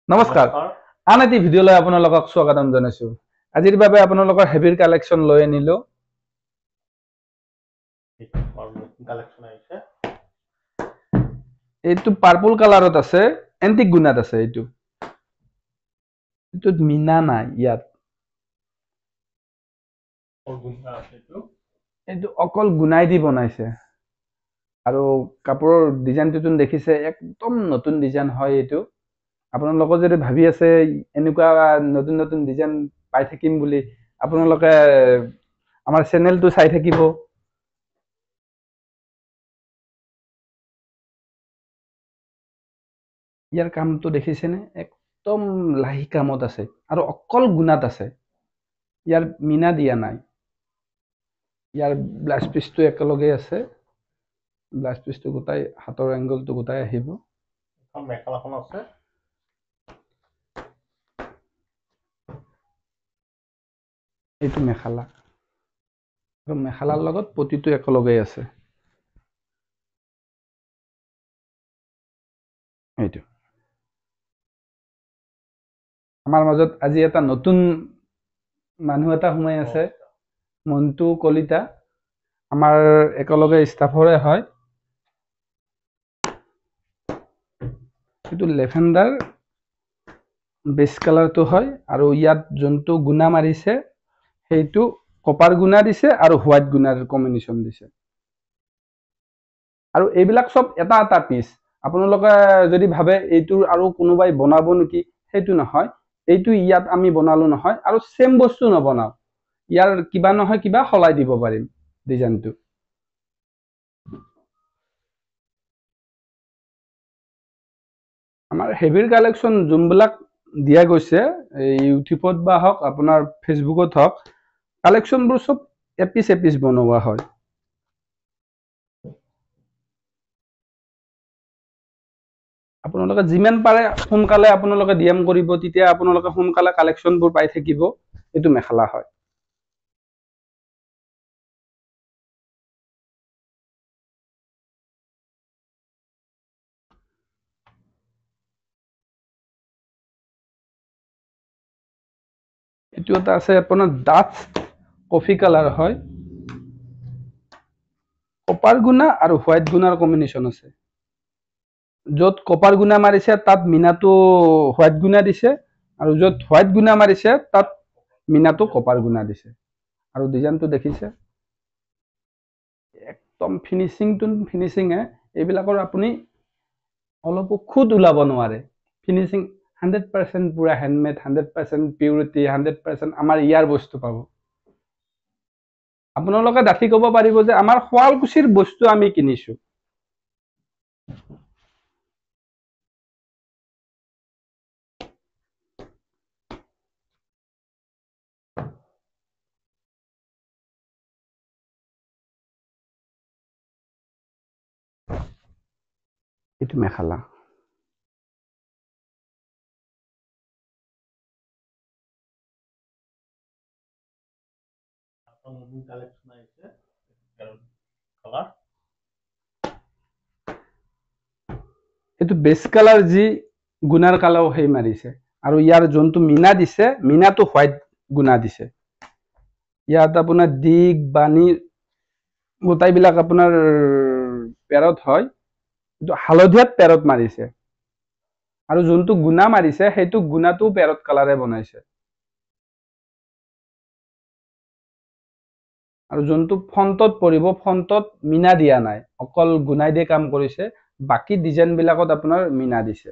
নমস্কাৰ আন এটি ভিডিঅ'লৈ আপোনালোকক স্বাগতম জনাইছো আজিৰ বাবে আপোনালোকৰ হেভিৰ কালেকশ্যন লৈ আনিলো এইটো পাৰ্পল কালাৰত আছে এন্টিক গুণাত আছে এইটোত মিনা নাই ইয়াত এইটো অকল গুণাই দি বনাইছে আৰু কাপোৰৰ ডিজাইনটো দেখিছে একদম নতুন ডিজাইন হয় এইটো আপোনালোকে যদি ভাবি আছে এনেকুৱা নতুন নতুন ডিজাইন পাই থাকিম বুলি আপোনালোকে আমাৰ চেনেলটো চাই থাকিব ইয়াৰ কামটো দেখিছেনে একদম লাহি কামত আছে আৰু অকল গুণাত আছে ইয়াৰ মিনা দিয়া নাই ইয়াৰ ব্লাউজ পিচটো একেলগে আছে ব্লাউজ পিচটো গোটাই হাতৰ এংগলটো গোটাই আহিব এখন মেখেলাখন আছে এইটো মেখেলা আৰু মেখেলাৰ লগত পটিটো একেলগে আছে এইটো আমাৰ মাজত আজি এটা নতুন মানুহ এটা সোমাই আছে মন্টু কলিতা আমাৰ একেলগে ষ্টাফৰে হয় এইটো লেভেণ্ডাৰ বেছ কালাৰটো হয় আৰু ইয়াত যোনটো গুণা মাৰিছে সেইটো কপাৰ গুণা দিছে আৰু হোৱাইট গুণাৰ কম্বিনেশ্যন দিছে আৰু এইবিলাক সব এটা এটা পিচ আপোনালোকে যদি ভাবে এইটোৰ আৰু কোনোবাই বনাব নেকি সেইটো নহয় এইটো ইয়াত আমি বনালো নহয় আৰু সেম বস্তু নবনাও ইয়াৰ কিবা নহয় কিবা হলাই দিব পাৰিম ডিজাইনটো আমাৰ হেভিৰ কালেকশ্যন যোনবিলাক দিয়া গৈছে ইউটিউবত বা হওক আপোনাৰ ফেচবুকত হওক কালেকশ্যনবোৰ সব এপিচ এপিচ বনোৱা হয় আপোনালোকে যিমান পাৰে সোনকালে আপোনালোকে ডিএম কৰিব তেতিয়া আপোনালোকে সোনকালে কালেকশ্যনবোৰ পাই থাকিব এইটো মেখেলা হয় এইটো এটা আছে আপোনাৰ ডাঠ কফি কালাৰ হয় কপাৰ গুণা আৰু হোৱাইট গুণাৰ কম্বিনেশ্যন আছে য'ত কপাৰ গুণা মাৰিছে তাত মিনাটো হোৱাইট গুণা দিছে আৰু য'ত হোৱাইট গুণা মাৰিছে তাত মিনাটো কপাৰ গুণা দিছে আৰু ডিজাইনটো দেখিছে একদম ফিনিচিঙে এইবিলাকৰ আপুনি অলপো খুদ ওলাব নোৱাৰে ফিনিচিং 100% পুৰা হেণ্ডমেড 100% পিউৰিটি 100% আমাৰ ইয়াৰ বস্তু পাব আপোনালোকে ডাঠি ক'ব পাৰিব যে আমাৰ শুৱালকুছিৰ বস্তু আমি কিনিছো এইটো মেখেলা এইটো বেছ কালাৰ যি গুণাৰ কালাৰ সেই মাৰিছে আৰু ইয়াৰ যোনটো মিনা দিছে মিনাটো হোৱাইট গুণা দিছে ইয়াত আপোনাৰ দিগ বাণী গোটাইবিলাক আপোনাৰ পেৰত হয় এইটো হালধীয়াত পেৰত মাৰিছে আৰু যোনটো গুণা মাৰিছে সেইটো গুণাটো পেৰত কালাৰে বনাইছে আৰু যোনটো ফন্টত পৰিব ফন্টত মিনা দিয়া নাই অকল গুণাই দিয়ে কাম কৰিছে বাকি ডিজাইন বিলাকত আপোনাৰ মিনা দিছে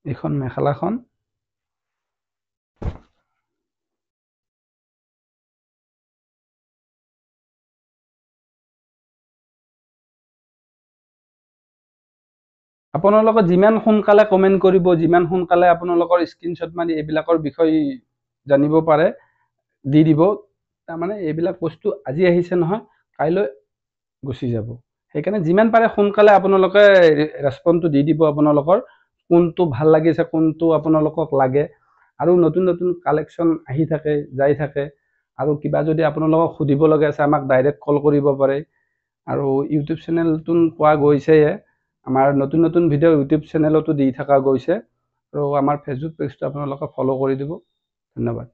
এখন মেখেলাখন আপোনালোকে যিমান সোনকালে কমেন্ট কৰিব যিমান সোনকালে আপোনালোকৰ স্ক্ৰিনশ্বট মাৰি এইবিলাকৰ বিষয় জানিব পাৰে দি দিব তাৰমানে এইবিলাক বস্তু আজি আহিছে নহয় কাইলৈ গুচি যাব সেইকাৰণে যিমান পাৰে সোনকালে আপোনালোকে ৰেছপন্সটো দি দিব আপোনালোকৰ কোনটো ভাল লাগিছে কোনটো আপোনালোকক লাগে আৰু নতুন নতুন কালেকশ্যন আহি থাকে যাই থাকে আৰু কিবা যদি আপোনালোকক সুধিব লগা আছে আমাক ডাইৰেক্ট কল কৰিব পাৰে আৰু ইউটিউব চেনেলটো পোৱা গৈছেয়ে আমাৰ নতুন নতুন ভিডিঅ' ইউটিউব চেনেলতো দি থকা গৈছে আৰু আমাৰ ফেচবুক পেজটো আপোনালোকে ফ'ল' কৰি দিব ধন্যবাদ